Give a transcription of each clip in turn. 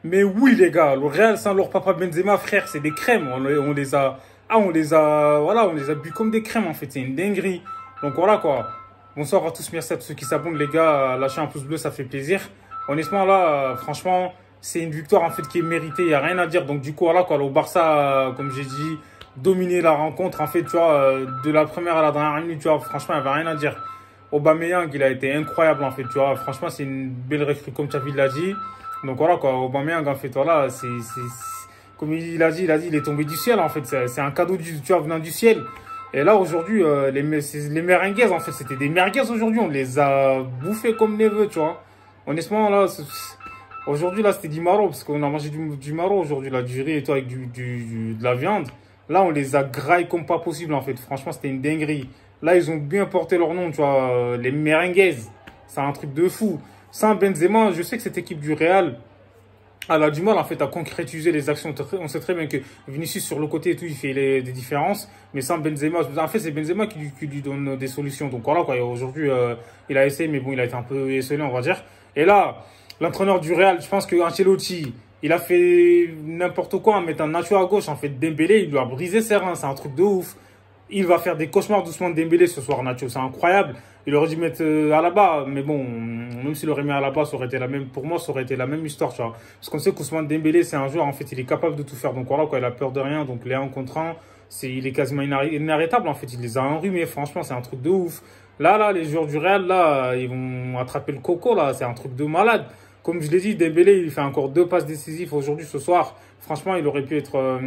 Mais oui, les gars, le Real sans leur papa Benzema, frère, c'est des crèmes. On les a, voilà, on les a bu comme des crèmes, en fait. C'est une dinguerie. Donc voilà, quoi. Bonsoir à tous, merci à tous ceux qui s'abonnent, les gars. Lâchez un pouce bleu, ça fait plaisir. Honnêtement, là, franchement, c'est une victoire, en fait, qui est méritée. Il n'y a rien à dire. Donc, du coup, voilà, quoi. Le Barça, comme j'ai dit, dominer la rencontre, en fait, tu vois, de la première à la dernière minute, tu vois, franchement, il n'y avait rien à dire. Aubameyang, il a été incroyable, en fait, tu vois. Franchement, c'est une belle recrue, comme Xavi l'a dit. Donc voilà, quoi. Aubameyang, en fait, voilà, comme il est tombé du ciel, en fait. C'est un cadeau tu vois, venant du ciel. Et là, aujourd'hui, les merengues, en fait, c'était des merguez aujourd'hui. On les a bouffés comme neveux, tu vois. Honnêtement, là, aujourd'hui, là, c'était du maro, parce qu'on a mangé du maro aujourd'hui, là, du riz et tout, avec de la viande. Là, on les a graillés comme pas possible, en fait. Franchement, c'était une dinguerie. Là, ils ont bien porté leur nom, tu vois, les merengues. C'est un truc de fou. Sans Benzema, je sais que cette équipe du Real, elle a du mal en fait à concrétiser les actions. On sait très bien que Vinicius sur le côté et tout, il fait des différences. Mais sans Benzema, en fait, c'est Benzema qui lui donne des solutions. Donc voilà, quoi. Aujourd'hui, il a essayé, mais bon, il a été un peu esselé, on va dire. Et là, l'entraîneur du Real, je pense que Ancelotti, il a fait n'importe quoi en mettant Nacho à gauche. En fait, Dembélé, il lui a brisé ses reins. C'est un truc de ouf. Il va faire des cauchemars doucement de Dembélé ce soir, Nacho. C'est incroyable. Il aurait dû mettre Alaba. Mais bon, même s'il aurait mis Alaba, ça aurait été la même, pour moi, ça aurait été la même histoire, tu vois. Parce qu'on sait qu'Ousmane Dembélé, c'est un joueur, en fait, il est capable de tout faire. Donc voilà, quoi, il a peur de rien. Donc les 1 contre 1, il est quasiment inarrêtable, en fait. Il les a enrhumés. Franchement, c'est un truc de ouf. Là, les joueurs du Real, là, ils vont attraper le coco, là. C'est un truc de malade. Comme je l'ai dit, Dembélé, il fait encore 2 passes décisives aujourd'hui, ce soir. Franchement, il aurait pu être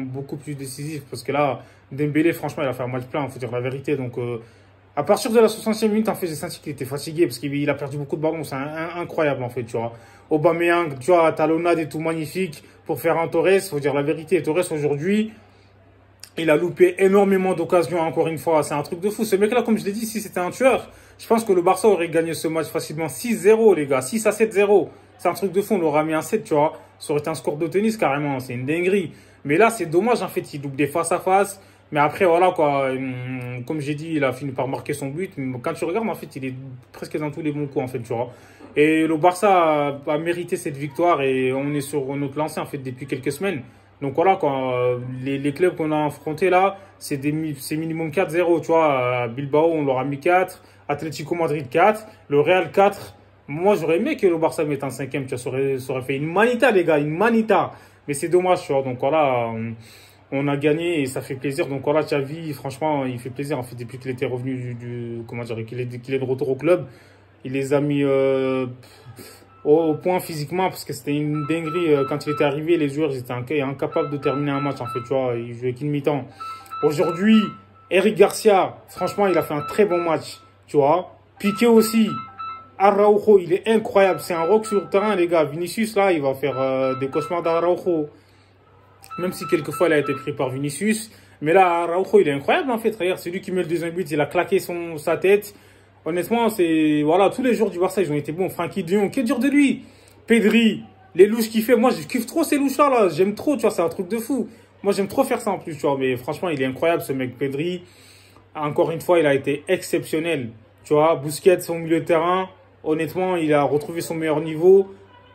beaucoup plus décisif parce que là, Dembélé, franchement, il a fait un match plein, il faut dire la vérité. Donc, à partir de la 60e minute, en fait, j'ai senti qu'il était fatigué parce qu'il a perdu beaucoup de ballons. C'est incroyable, en fait, tu vois. Aubameyang, tu vois, talonnade et tout magnifique pour Ferran Torres. Faut dire la vérité. Torres, aujourd'hui, il a loupé énormément d'occasions, encore une fois. C'est un truc de fou. Ce mec-là, comme je l'ai dit, si c'était un tueur, je pense que le Barça aurait gagné ce match facilement 6-0, les gars. 6-7-0. C'est un truc de fou. On l'aurait mis un 7, tu vois. Ça aurait été un score de tennis, carrément. C'est une dinguerie. Mais là, c'est dommage, en fait. Il loupe des face-à-face. Mais après, voilà, quoi. Comme j'ai dit, il a fini par marquer son but. Mais quand tu regardes, en fait, il est presque dans tous les bons coups, en fait, tu vois. Et le Barça a mérité cette victoire. Et on est sur notre lancée, en fait, depuis quelques semaines. Donc voilà, quoi, les clubs qu'on a affrontés là, c'est minimum 4-0, tu vois. À Bilbao, on leur a mis 4. Atlético Madrid 4. Le Real 4. Moi, j'aurais aimé que le Barça mette un 5e, tu vois. Ça aurait fait une manita, les gars, une manita. Mais c'est dommage, tu vois. Donc voilà, on a gagné et ça fait plaisir. Donc voilà, Xavi, franchement, il fait plaisir. En fait, depuis qu'il était revenu comment dire, qu'il est de retour au club, il les a mis au point physiquement parce que c'était une dinguerie. Quand il était arrivé, les joueurs ils étaient incapables de terminer un match, en fait, tu vois. Ils jouaient qu'une mi-temps. Aujourd'hui, Eric Garcia, franchement, il a fait un très bon match, tu vois. Piqué aussi. Araujo, il est incroyable. C'est un rock sur le terrain, les gars. Vinicius, là, il va faire des cauchemars d'Araujo. Même si quelquefois, il a été pris par Vinicius. Mais là, Araujo, il est incroyable, en fait. Regarde, c'est lui qui met le deuxième but. Il a claqué sa tête. Honnêtement, voilà, tous les joueurs du Barça, ils ont été bons. Frenkie de Jong, que dur de lui. Pedri, les louches qu'il fait. Moi, je kiffe trop ces louches-là, là. J'aime trop, tu vois, c'est un truc de fou. Moi, j'aime trop faire ça en plus, tu vois. Mais franchement, il est incroyable, ce mec Pedri. Encore une fois, il a été exceptionnel. Tu vois, Busquets, son milieu de terrain. Honnêtement, il a retrouvé son meilleur niveau.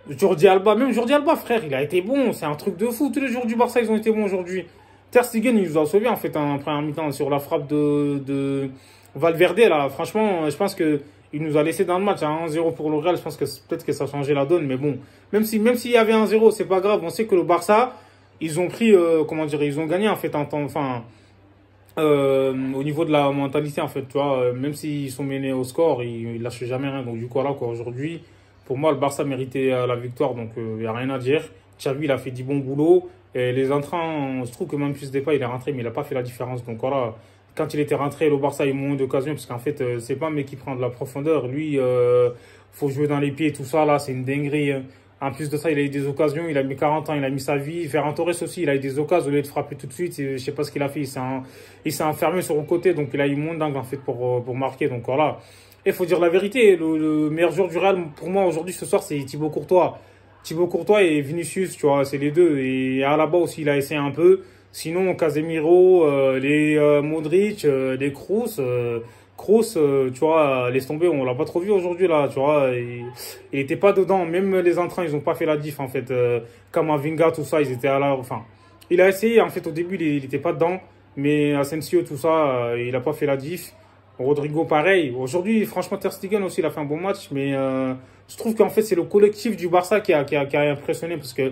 Jordi Alba, même Jordi Alba, frère, il a été bon. C'est un truc de fou. Tous les joueurs du Barça, ils ont été bons aujourd'hui. Ter Stegen, il nous a sauvé, en fait, en première mi-temps sur la frappe de Valverde, là. Franchement, je pense que il nous a laissé dans le match à 1-0 pour le Real. Je pense que peut-être que ça a changé la donne. Mais bon, même s'il y avait 1-0, c'est pas grave. On sait que le Barça, ils ont pris, comment dire, ils ont gagné, en fait, en temps, enfin, au niveau de la mentalité, en fait, tu vois, même s'ils sont menés au score, ils lâchent jamais rien. Donc, du coup, là, quoi, aujourd'hui, pour moi, le Barça méritait la victoire, donc il n'y a rien à dire. Xavi, il a fait du bon boulot. Et les entrants, je trouve que Memphis Depay, il est rentré, mais il n'a pas fait la différence. Donc voilà, quand il était rentré, le Barça a eu moins d'occasions, parce qu'en fait, c'est pas un mec qui prend de la profondeur. Lui, faut jouer dans les pieds et tout ça, là, c'est une dinguerie. En plus de ça, il a eu des occasions, il a mis 40 ans, il a mis sa vie. Ferran Torres aussi, il a eu des occasions, au lieu de frapper tout de suite, je sais pas ce qu'il a fait, il s'est enfermé sur le côté, donc il a eu moins d'angles, en fait, pour marquer. Donc voilà. Et il faut dire la vérité, le meilleur joueur du Real, pour moi, aujourd'hui, ce soir, c'est Thibaut Courtois. Thibaut Courtois et Vinicius, tu vois, c'est les deux. Et Alaba aussi, il a essayé un peu. Sinon, Casemiro, les Modric, les Kroos, Kroos, tu vois, laisse tomber, on l'a pas trop vu aujourd'hui, là, tu vois. Il était pas dedans. Même les entrants, ils ont pas fait la diff, en fait. Kamavinga, tout ça, ils étaient à la... Enfin, il a essayé, en fait, au début, il était pas dedans. Mais Asensio, tout ça, il a pas fait la diff. Rodrigo, pareil. Aujourd'hui, franchement, Ter Stegen aussi, il a fait un bon match. Mais je trouve qu'en fait, c'est le collectif du Barça qui a impressionné. Parce que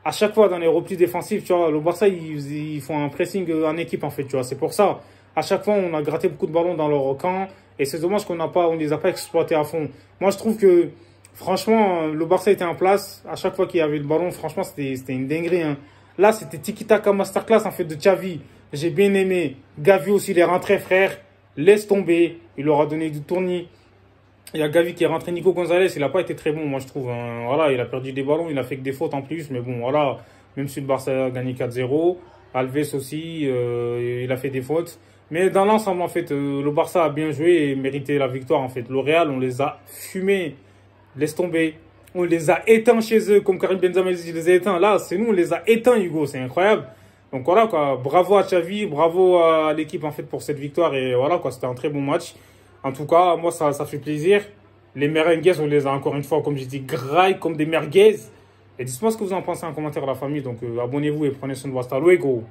à chaque fois, dans les replis défensifs, tu vois, le Barça, ils font un pressing en équipe, en fait, tu vois. C'est pour ça. À chaque fois, on a gratté beaucoup de ballons dans leur camp. Et c'est dommage on les a pas exploités à fond. Moi, je trouve que, franchement, le Barça était en place. À chaque fois qu'il y avait le ballon, franchement, c'était une dinguerie, hein. Là, c'était tiki-taka masterclass, en fait, de Xavi. J'ai bien aimé. Gavi aussi, il est rentré, frère. Laisse tomber. Il leur a donné du tournis. Il y a Gavi qui est rentré. Nico Gonzalez, il n'a pas été très bon, moi, je trouve, hein. Voilà, il a perdu des ballons. Il a fait que des fautes en plus. Mais bon, voilà. Même si le Barça a gagné 4-0. Alves aussi, il a fait des fautes. Mais dans l'ensemble, en fait, le Barça a bien joué et mérité la victoire, en fait. Le Real, on les a fumés. Laisse tomber. On les a éteints chez eux, comme Karim Benzema les a éteints. Là, c'est nous, on les a éteints, Hugo. C'est incroyable. Donc voilà, quoi. Bravo à Xavi, bravo à l'équipe, en fait, pour cette victoire. Et voilà, quoi. C'était un très bon match. En tout cas, moi, ça fait plaisir. Les merengues, on les a encore une fois, comme je dis, graillent comme des merguez. Et dites-moi ce que vous en pensez en commentaire, la famille. Donc, abonnez-vous et prenez soin de vous. Hasta luego.